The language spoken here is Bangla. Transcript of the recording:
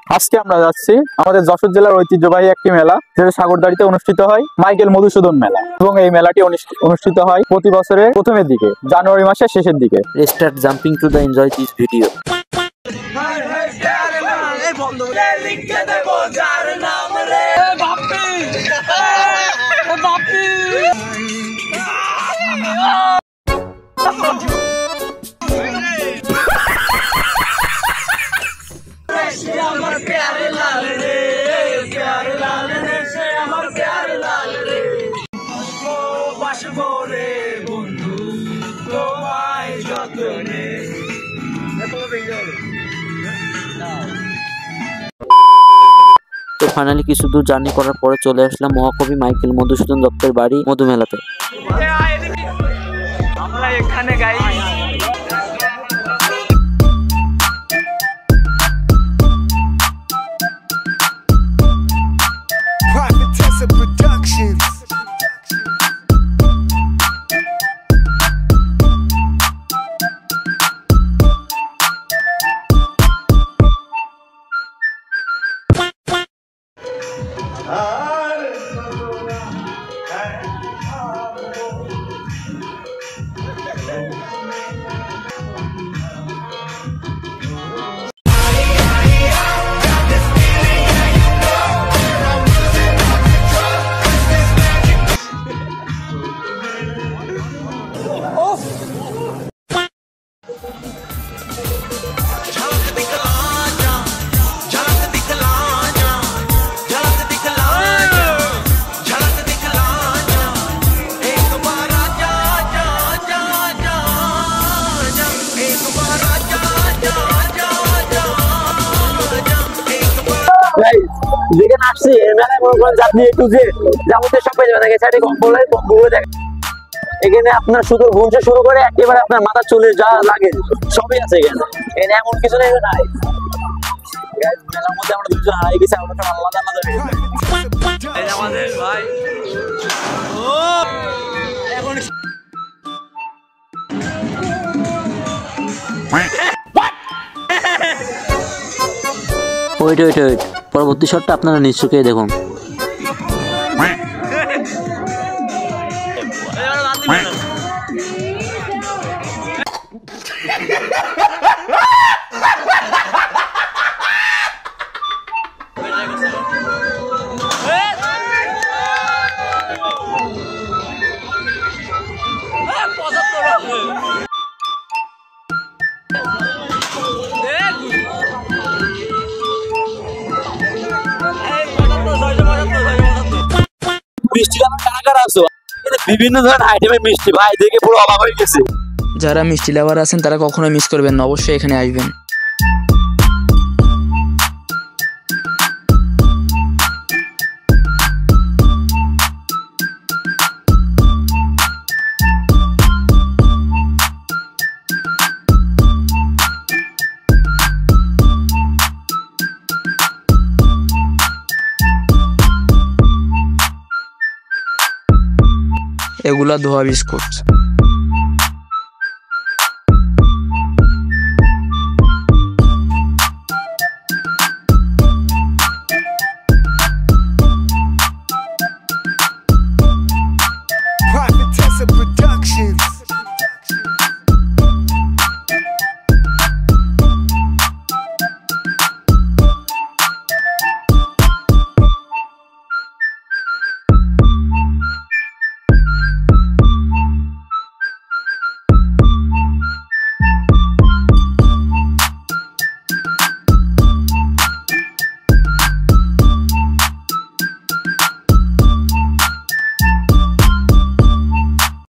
আজকে আমরা যাচ্ছি আমাদের যশোর জেলার ঐতিহ্যবাহী একটি মেলা, যেটা সাগরদাড়িতে অনুষ্ঠিত হয়, মাইকেল মধুসূদন মেলা। এবং এই মেলাটি অনুষ্ঠিত হয় প্রতি বছরের প্রথমের দিকে, জানুয়ারি মাসের শেষের দিকে। Start jumping to the enjoy this video. তো ফাইনালি কিছু দূর জার্নি করার পরে চলে আসলাম মহাকবি মাইকেল মধুসূদন দত্তের বাড়ি মধুমেলাতে। আমরা এখানে গাই Productions. যেখানে আসছি মেলায় মনে করেন আপনি একটু যে যাবতীয় সব পেয়ে যাবেন, সাইডে কম্বল দেখেন। এখানে আপনার শুধু ঘুমছে শুরু করে একেবারে আপনার মাথা চলে যা লাগে সবই আছে এখানে। এখানে এমন কিছু নেই নাই। মেলার মধ্যে আমরা দুজন হারিয়ে গেছি, আমরা সব আলাদা আলাদা হয়ে গেছি। আমাদের ভাই ওয়েট পরবর্তী শটটা আপনারা নিশ্চয়ই দেখুন। বিভিন্ন ধরনের আইটেমের মিষ্টি ভাই দেখে পুরো অবাক হয়ে গেছে। যারা মিষ্টি লাভার আছেন তারা কখনো মিস করবেন না, অবশ্যই এখানে আসবেন। এগুলা ধোয়া বিস্কুট।